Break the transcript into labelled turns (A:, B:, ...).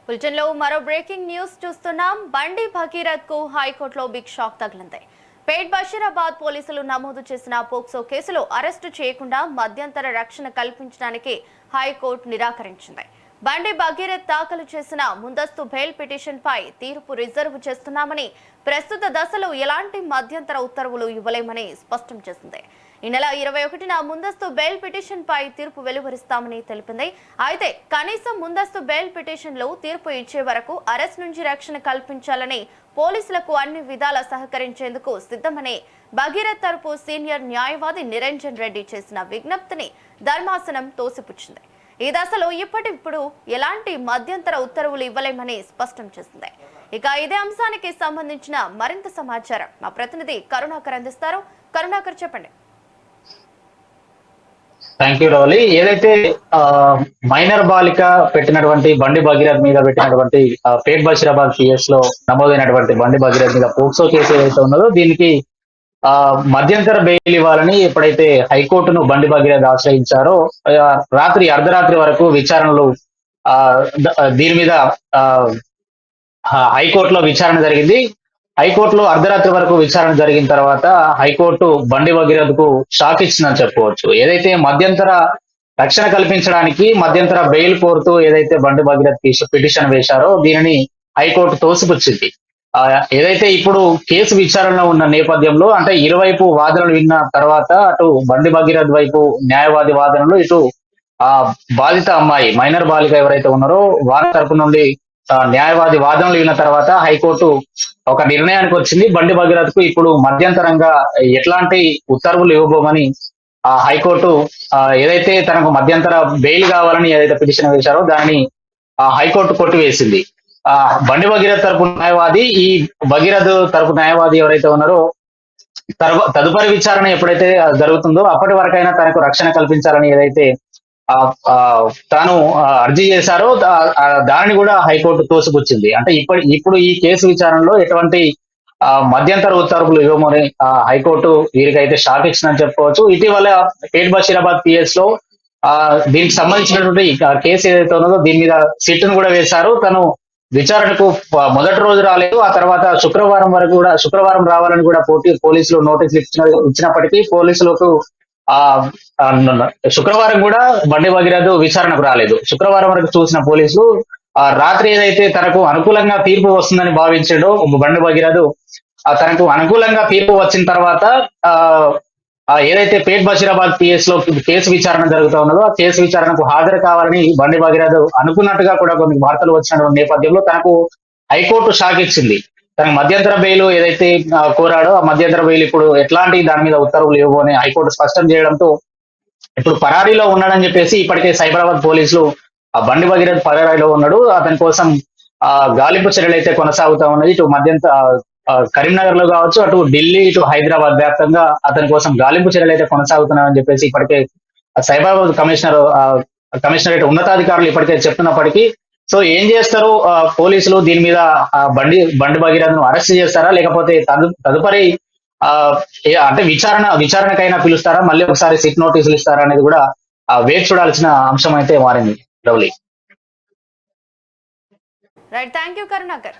A: Bulletin లో మరో breaking news చూస్తున్నాం. బండి భగీరథ్ కు హైకోర్టులో బిగ్ షాక్ తగిలింది. పేట్ బషీరాబాద్ పోలీసులు నమోదు చేసిన పోక్సో కేసులో అరెస్టు చేయకుండా మధ్యంతర రక్షణ కల్పించడానికి హైకోర్టు నిరాకరించింది. బండి భగీరథ్ దాఖలు చేసిన ముందస్తు బెయిల్ పిటిషన్ పై తీర్పు రిజర్వ్ చేస్తున్నామని, ప్రస్తుత దశలో ఎలాంటి మధ్యంతర ఉత్తర్వులు ఇవ్వలేమని స్పష్టం చేసింది. ఈ నెల 21న ముందస్తు బెయిల్ పిటిషన్ పై తీర్పు వెలువరిస్తామని తెలిపింది. అయితే కనీసం ముందస్తు బెయిల్ పిటిషన్ లో తీర్పు ఇచ్చే వరకు అరెస్ట్ నుంచి రక్షణ కల్పించాలని పోలీసులకు అన్ని విధాలా సహకరించేందుకు సిద్ధమని భగీరథ్ తరపు సీనియర్ న్యాయవాది నిరంజన్ రెడ్డి చేసిన విజ్ఞప్తిని ధర్మాసనం తోసిపుచ్చింది. ఈ దశలో ఇప్పటిప్పుడు ఎలాంటి మధ్యంతర ఉత్తర్వులు ఇవ్వలేమని స్పష్టం చేసింది. ఇక ఇదే అంశానికి సంబంధించిన మరింత సమాచారం మా ప్రతినిధి కరుణాకర్ అందిస్తారు. కరుణాకర్, చెప్పండి.
B: Thank you Ravali. ఏదైతే మైనర్ బాలిక పెట్టినటువంటి బండి భగీరథ్ మీద పెట్టినటువంటి పేట్ బషీరాబాద్ పిఎస్ లో నమోదైనటువంటి బండి భగీరథ్ మీద పోక్సో కేసు ఏదైతే ఉన్నదో దీనికి మధ్యంతర బెయిల్ ఇవ్వాలని ఎప్పుడైతే హైకోర్టును బండి భగీరథ్ ఆశ్రయించారో రాత్రి అర్ధరాత్రి వరకు విచారణలు దీని మీద హైకోర్టులో విచారణ జరిగింది. హైకోర్టులో అర్ధరాత్రి వరకు విచారణ జరిగిన తర్వాత హైకోర్టు బండి భగీరథ్ కు షాక్ ఇచ్చిందని చెప్పుకోవచ్చు. ఏదైతే మధ్యంతర రక్షణ కల్పించడానికి మధ్యంతర బెయిల్ కోరుతూ ఏదైతే బండి భగీరథ్ పిటిషన్ వేశారో దీనిని హైకోర్టు తోసిపుచ్చింది. ఏదైతే ఇప్పుడు కేసు విచారణలో ఉన్న నేపథ్యంలో అంటే ఇరువైపు వాదనలు విన్న తర్వాత అటు బండి భగీరథ్ వైపు న్యాయవాది వాదనలు, ఇటు బాధిత అమ్మాయి మైనర్ బాలిక ఎవరైతే ఉన్నారో వారి తరపు నుండి న్యాయవాది వాదనలు విన్న తర్వాత హైకోర్టు ఒక నిర్ణయానికి వచ్చింది. బండి భగీరథ్ కు ఇప్పుడు మధ్యంతరంగా ఎట్లాంటి ఉత్తర్వులు ఇవ్వబోమని హైకోర్టు ఏదైతే తనకు మధ్యంతర బెయిల్ కావాలని ఏదైతే పిటిషన్ వేశారో దాన్ని హైకోర్టు కొట్టివేసింది. బండి భగీరథ్ తరపు న్యాయవాది, ఈ భగీరథ్ తరపు న్యాయవాది ఎవరైతే ఉన్నారో తదుపరి విచారణ ఎప్పుడైతే జరుగుతుందో అప్పటి వరకైనా తనకు రక్షణ కల్పించాలని ఏదైతే తాను అర్జీ చేశారో దానిని కూడా హైకోర్టు తోసిపుచ్చింది. అంటే ఇప్పుడు ఈ కేసు విచారణలో ఎటువంటి మధ్యంతర ఉత్తర్వులు ఇవ్వమని హైకోర్టు వీరికైతే షాక్ ఇచ్చిందని చెప్పుకోవచ్చు. ఇటీవల పేట్ బషీరాబాద్ పిఎస్ లో దీనికి సంబంధించినటువంటి కేసు ఏదైతే ఉన్నదో దీని మీద సిట్ను కూడా వేశారు. తను విచారణకు మొదటి రోజు రాలేదు. ఆ తర్వాత శుక్రవారం రావాలని కూడా పోలీసులు నోటీసులు ఇచ్చినప్పటికీ పోలీసులకు శుక్రవారం కూడా బండి భగీరథ్ విచారణకు రాలేదు. శుక్రవారం వరకు చూసిన పోలీసులు రాత్రి ఏదైతే తనకు అనుకూలంగా తీర్పు వస్తుందని భావించాడో బండి భగీరథ్ తనకు అనుకూలంగా తీర్పు వచ్చిన తర్వాత ఏదైతే పేట్ బషీరాబాద్ పిఎస్ లో కేసు విచారణ జరుగుతూ ఉన్నదో ఆ కేసు విచారణకు హాజరు కావాలని బండి భగీరథ్ అనుకున్నట్టుగా కూడా కొన్ని వార్తలు వచ్చిన నేపథ్యంలో తనకు హైకోర్టు షాక్ ఇచ్చింది. తనకు మధ్యంతర బెయిల్ ఏదైతే కోరాడో ఆ మధ్యంతర బెయిల్ ఇప్పుడు ఎట్లాంటి దాని మీద ఉత్తర్వులు ఇవ్వని హైకోర్టు స్పష్టం చేయడంతో ఇప్పుడు పరారీలో ఉన్నాడని చెప్పేసి ఇప్పటికే సైబరాబాద్ పోలీసులు బండి భగీరథ్ పరారీలో ఉన్నాడు, అతని కోసం గాలింపు చర్యలు అయితే కొనసాగుతా ఉన్నది. ఇటు కరీంనగర్ లో కావచ్చు, అటు ఢిల్లీ, ఇటు హైదరాబాద్ వ్యాప్తంగా అతని కోసం గాలింపు చర్యలు అయితే కొనసాగుతున్నాయని చెప్పేసి ఇప్పటికే సైబరాబాద్ కమిషనరేట్ ఉన్నతాధికారులు ఇప్పటికే చెప్తున్నప్పటికీ సో ఏం చేస్తారు పోలీసులు దీని మీద బండి భగీరథ్ ను అరెస్ట్ చేస్తారా లేకపోతే తదుపరి అంటే విచారణకైనా పిలుస్తారా, మళ్ళీ ఒకసారి సిట్ నోటీసులు ఇస్తారా అనేది కూడా వేచి చూడాల్సిన అంశం అయితే మారింది. Lovely.
A: Right, thank you Karunakar.